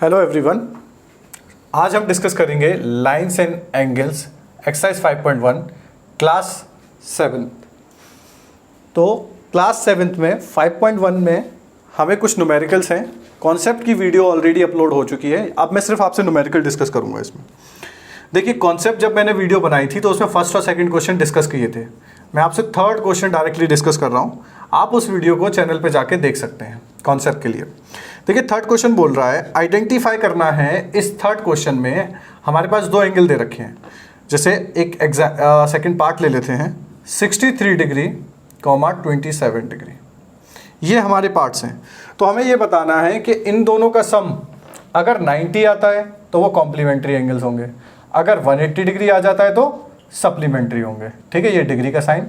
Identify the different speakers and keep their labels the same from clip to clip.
Speaker 1: Hello everyone, आज हम discuss करेंगे lines and angles exercise 5.1 class 7। तो क्लास 7 में 5.1 में हमें कुछ न्यूमेरिकल्स हैं। कॉन्सेप्ट की वीडियो ऑलरेडी अपलोड हो चुकी है। अब मैं सिर्फ आपसे न्यूमेरिकल डिस्कस करूंगा इसमें। देखिए, कॉन्सेप्ट जब मैंने वीडियो बनाई थी तो उसमें फर्स्ट और सेकंड क्वेश्चन डिस्कस किए थे। मैं आपसे थर्ड क्वेश्चन डायरेक्टली डिस्कस कर रहा हूँ। आप उस वीडियो को चैनल पे जाके देख सकते हैं कॉन्सेप्ट के लिए। देखिए, थर्ड क्वेश्चन बोल रहा है आइडेंटिफाई करना है। इस थर्ड क्वेश्चन में हमारे पास दो एंगल दे रखे हैं। जैसे एक सेकंड पार्ट ले लेते हैं, 63 डिग्री, 27 डिग्री। ये हमारे पार्ट्स हैं। तो हमें ये बताना है कि इन दोनों का सम अगर 90 आता है तो वो कॉम्प्लीमेंट्री एंगल्स होंगे, अगर 180 डिग्री आ जाता है तो सप्लीमेंट्री होंगे। ठीक है, ये डिग्री का साइन।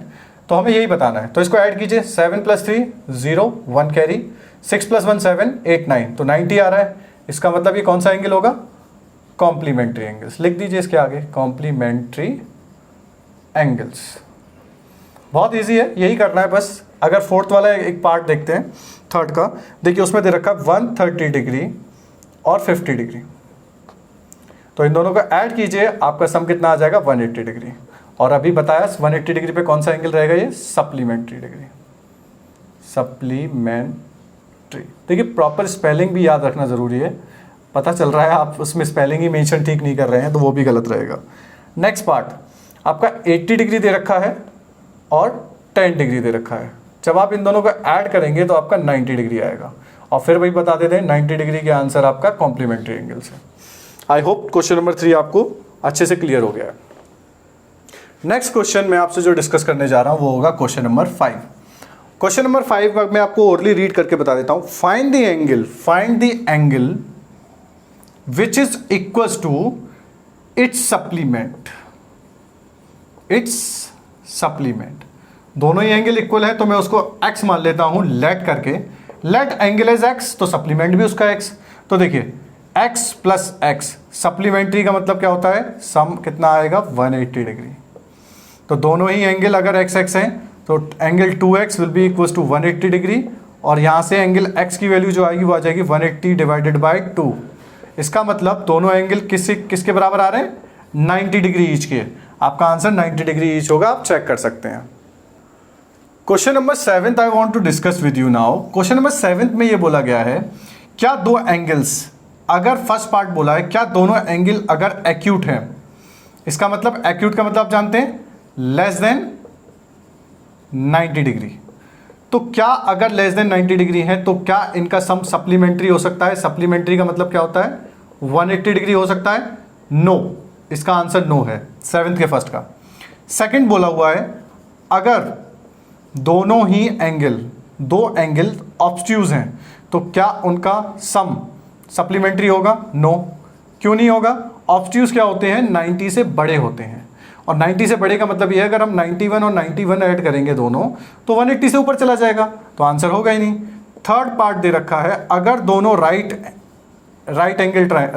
Speaker 1: तो हमें यही बताना है। तो इसको ऐड कीजिए, 7 + 3 0, 1 कैरी, 6 + 1 7, 8 9, तो 90 आ रहा है। इसका मतलब ये कौन सा एंगल होगा? Complementary angles. लिख दीजिए इसके आगे कॉम्प्लीमेंट्री एंगल्स। बहुत इजी है, यही करना है बस। अगर फोर्थ वाला एक पार्ट देखते हैं थर्ड का, देखिए उसमें दे रखा 130 डिग्री और 50 डिग्री। तो इन दोनों को ऐड कीजिए, आपका सम कितना आ जाएगा? 180 डिग्री। और अभी बताया 180 डिग्री पे कौन सा एंगल रहेगा? ये सप्लीमेंट्री डिग्री, सप्लीमेंट्री। देखिए, प्रॉपर स्पेलिंग भी याद रखना ज़रूरी है। पता चल रहा है आप उसमें स्पेलिंग ही मेंशन ठीक नहीं कर रहे हैं, तो वो भी गलत रहेगा। नेक्स्ट पार्ट आपका 80 डिग्री दे रखा है और 10 डिग्री दे रखा है। जब आप इन दोनों को ऐड करेंगे तो आपका 90 डिग्री आएगा। और फिर वही बता देते हैं 90 डिग्री के आंसर आपका कॉम्प्लीमेंट्री एंगल्स है। आई होप क्वेश्चन नंबर 3 आपको अच्छे से क्लियर हो गया है। नेक्स्ट क्वेश्चन मैं आपसे जो डिस्कस करने जा रहा हूं वो होगा क्वेश्चन नंबर 5। क्वेश्चन नंबर 5 मैं आपको ओरली रीड करके बता देता हूं। Find the angle which is equals to its supplement. दोनों ही एंगल इक्वल है तो मैं उसको x मान लेता हूं लेट करके। लेट एंगल इज x, तो सप्लीमेंट भी उसका x। तो देखिए x + x, सप्लीमेंट्री का मतलब क्या होता है? सम कितना आएगा? 180 डिग्री। तो दोनों ही एंगल अगर x x हैं तो angle 2x will be equals to 180 degree. और यहाँ से एंगल x की वैल्यू जो आएगी वो आ जाएगी 180 डिवाइडेड बाय 2। इसका मतलब दोनों एंगल किसके बराबर आ रहे हैं? 90 डिग्री ईच के। आपका आंसर 90 डिग्री ईच होगा, आप चेक कर सकते हैं। Question number 7 I want to discuss with you now. Question number 7 में ये बोला गया है, क्या दो एंगल्स, अगर फर्स्ट पार्ट बोला है क्या दोनों एंगल अगर एक्यूट है, इसका मतलब एक्यूट का मतलब आप जानते हैं लेस देन 90 डिग्री। तो क्या अगर लेस देन 90 डिग्री है तो क्या इनका सम सप्लीमेंट्री हो सकता है? सप्लीमेंट्री का मतलब क्या होता है? 180 डिग्री हो सकता है? नो, इसका आंसर नो है 7th के फर्स्ट का। सेकंड बोला हुआ है अगर दोनों ही दो एंगल ऑब्ट्यूज हैं तो क्या उनका सम सप्लीमेंट्री होगा? नो। क्यों नहीं होगा? ऑब्ट्यूज क्या होते हैं? 90 से बड़े होते हैं। और 90 से बड़े का मतलब ये है अगर हम 91 और 91 ऐड करेंगे दोनों तो 180 से ऊपर चला जाएगा, तो आंसर होगा ही नहीं। थर्ड पार्ट दे रखा है अगर दोनों राइट एंगल हैं,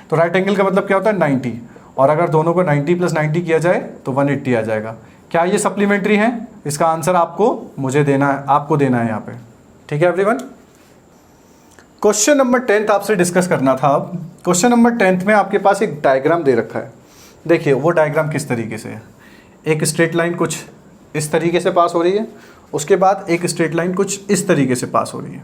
Speaker 1: तो राइट एंगल का मतलब क्या होता है? 90। और अगर दोनों को 90 + 90 किया जाए तो 180 आ जाएगा। क्या ये सप्लीमेंट्री है? इसका आंसर आपको देना है यहाँ पे। ठीक है एवरीवन। क्वेश्चन नंबर 10 आपसे डिस्कस करना था। अब क्वेश्चन नंबर 10 में आपके पास एक डायग्राम दे रखा है। देखिए वो डायग्राम किस तरीके से है। एक स्ट्रेट लाइन कुछ इस तरीके से पास हो रही है, उसके बाद एक स्ट्रेट लाइन कुछ इस तरीके से पास हो रही है,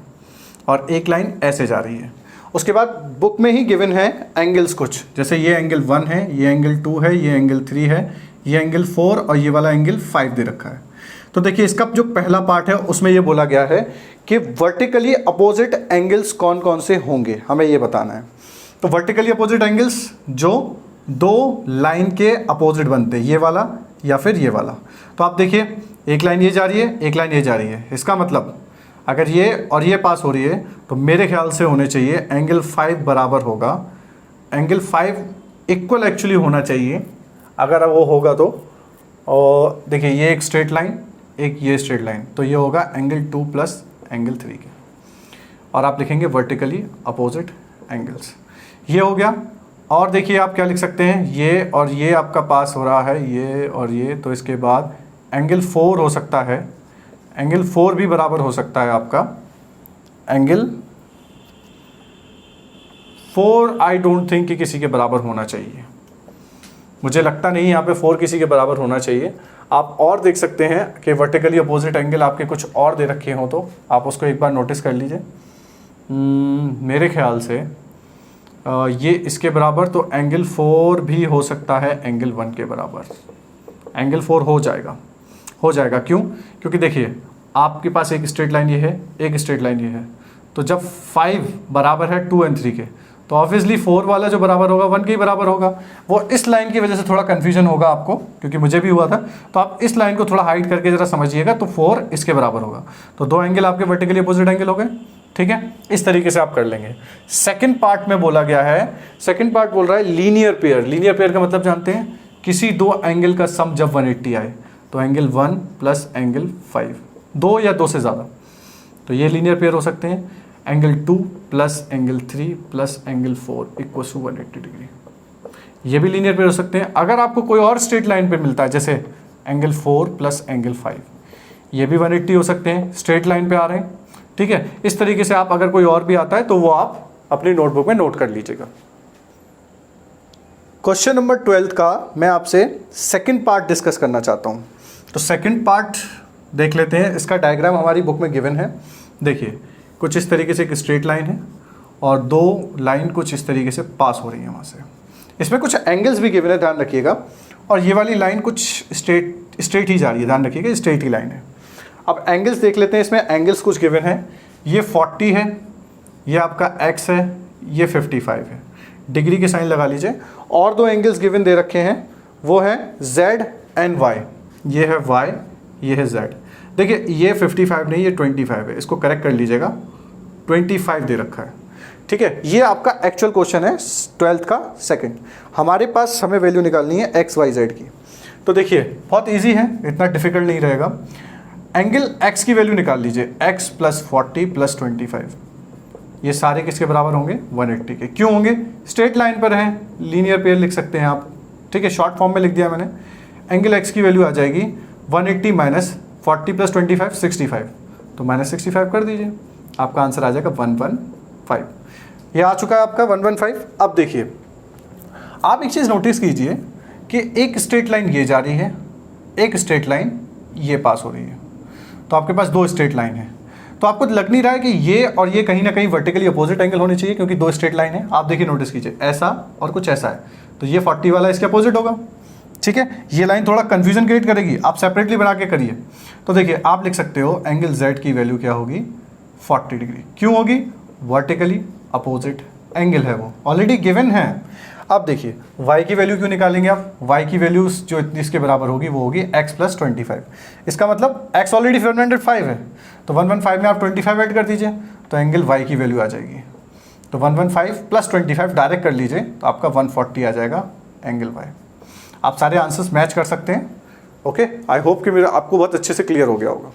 Speaker 1: और एक लाइन ऐसे जा रही है। उसके बाद बुक में ही गिवन है एंगल्स कुछ, जैसे ये एंगल 1 है, ये एंगल 2 है, ये एंगल 3 है, ये एंगल 4 और ये वाला एंगल 5 दे रखा है। तो देखिए इसका जो पहला पार्ट है उसमें ये बोला गया है कि वर्टिकली अपोजिट एंगल्स कौन कौन से होंगे, हमें ये बताना है। तो वर्टिकली अपोजिट एंगल्स जो दो लाइन के अपोजिट बनते हैं, ये वाला या फिर ये वाला। तो आप देखिए एक लाइन ये जा रही है, एक लाइन ये जा रही है। इसका मतलब अगर ये और ये पास हो रही है तो मेरे ख्याल से होने चाहिए एंगल 5 बराबर होगा, एंगल 5 इक्वल एक्चुअली होना चाहिए। अगर वो होगा तो, और देखिए ये एक स्ट्रेट लाइन, एक ये स्ट्रेट लाइन, तो ये होगा एंगल 2 + एंगल 3 के। और आप लिखेंगे वर्टिकली अपोजिट एंगल्स, ये हो गया। और देखिए आप क्या लिख सकते हैं, ये और ये आपका पास हो रहा है, ये और ये, तो इसके बाद एंगल 4 हो सकता है, एंगल 4 भी बराबर हो सकता है आपका एंगल 4 आई डोंट थिंक कि किसी के बराबर होना चाहिए, मुझे लगता नहीं यहाँ पे 4 किसी के बराबर होना चाहिए। आप और देख सकते हैं कि वर्टिकली अपोजिट एंगल आपके कुछ और दे रखे हों तो आप उसको एक बार नोटिस कर लीजिए। मेरे ख्याल से ये इसके बराबर, तो एंगल 4 भी हो सकता है एंगल 1 के बराबर। एंगल 4 हो जाएगा क्यों? क्योंकि देखिए आपके पास एक स्ट्रेट लाइन ये है, एक स्ट्रेट लाइन ये है, तो जब 5 बराबर है 2 और 3 के, तो ऑब्वियसली 4 वाला जो बराबर होगा 1 के ही बराबर होगा। वो इस लाइन की वजह से थोड़ा कन्फ्यूजन होगा आपको, क्योंकि मुझे भी हुआ था, तो आप इस लाइन को थोड़ा हाइड करके जरा समझिएगा, तो 4 इसके बराबर होगा। तो 2 एंगल आपके वर्टिकली अपोजिट एंगल हो गए, ठीक है। इस तरीके से आप कर लेंगे। सेकंड पार्ट में बोला गया है, सेकंड पार्ट बोल रहा है लीनियर पेयर। लीनियर पेयर का मतलब जानते हैं, किसी 2 एंगल का सम जब 180 आए, तो एंगल 1 प्लस एंगल 5, 2 या 2 से ज़्यादा, तो ये लीनियर पेयर हो सकते हैं। Angle 2 plus angle 3 plus angle 4 equal to 180 degree, ये भी लीनियर पेयर हो सकते हैं। अगर आपको कोई और स्ट्रेट लाइन पे मिलता है, जैसे एंगल 4 प्लस एंगल 5, ये भी 180 हो सकते हैं, स्ट्रेट लाइन पे आ रहे हैं, ठीक है। इस तरीके से आप, अगर कोई और भी आता है तो वो आप अपनी नोटबुक में नोट कर लीजिएगा। क्वेश्चन नंबर 12 का मैं आपसे सेकंड पार्ट डिस्कस करना चाहता हूँ। तो सेकंड पार्ट देख लेते हैं। इसका डायग्राम हमारी बुक में गिवन है। देखिए कुछ इस तरीके से एक स्ट्रेट लाइन है और 2 लाइन कुछ इस तरीके से पास हो रही है वहाँ से। इसमें कुछ एंगल्स भी गिवन है, ध्यान रखिएगा। और ये वाली लाइन कुछ स्ट्रेट ही जा रही है, ध्यान रखिएगा, स्ट्रेट ही लाइन है। अब एंगल्स देख लेते हैं। इसमें एंगल्स कुछ गिवन है, ये 40 है, ये आपका x है, ये 55 है। डिग्री के साइन लगा लीजिए। और 2 एंगल्स गिवन दे रखे हैं, वो है z एंड y। ये है y, ये है z। देखिए ये 55 नहीं, ये 25 है, इसको करेक्ट कर लीजिएगा। 25 दे रखा है, ठीक है। ये आपका एक्चुअल क्वेश्चन है 12th का सेकंड। हमारे पास हमें वैल्यू निकालनी है x y z की। तो देखिए बहुत इजी है, इतना डिफिकल्ट नहीं रहेगा। एंगल x की वैल्यू निकाल लीजिए, x प्लस 40 प्लस 25, ये सारे किसके बराबर होंगे? 180 के। क्यों होंगे? स्ट्रेट लाइन पर हैं, लीनियर पेयर लिख सकते हैं आप, ठीक है। शॉर्ट फॉर्म में लिख दिया मैंने। एंगल x की वैल्यू आ जाएगी 180 माइनस 40 प्लस 25 65, तो माइनस 65 कर दीजिए, आपका आंसर आ जाएगा 115। ये आ चुका है आपका 115। अब देखिए आप एक चीज़ नोटिस कीजिए कि एक स्ट्रेट लाइन ये जा रही है, एक स्ट्रेट लाइन ये पास हो रही है, तो आपके पास 2 स्ट्रेट लाइन है। तो आपको लग नहीं रहा है कि ये और ये कहीं ना कहीं वर्टिकली अपोजिट एंगल होने चाहिए, क्योंकि 2 स्ट्रेट लाइन है। आप देखिए, नोटिस कीजिए, ऐसा और कुछ ऐसा है, तो ये 40 वाला इसके अपोजिट होगा, ठीक है। ये लाइन थोड़ा कंफ्यूजन क्रिएट करेगी, आप सेपरेटली बना के करिए। तो देखिए आप लिख सकते हो एंगल z की वैल्यू क्या होगी? 40 डिग्री। क्यों होगी? वर्टिकली अपोजिट एंगल है, वो ऑलरेडी गिवन है। अब देखिए y की वैल्यू क्यों निकालेंगे आप? y की वैल्यू जो इसके बराबर होगी वो होगी x प्लस 25। इसका मतलब x ऑलरेडी 105 है, तो 115 में आप 25 ऐड कर दीजिए, तो एंगल y की वैल्यू आ जाएगी। तो 115 प्लस 25 डायरेक्ट कर लीजिए, तो आपका 140 आ जाएगा एंगल y। आप सारे आंसर्स मैच कर सकते हैं। ओके, आई होप कि मेरा आपको बहुत अच्छे से क्लियर हो गया होगा।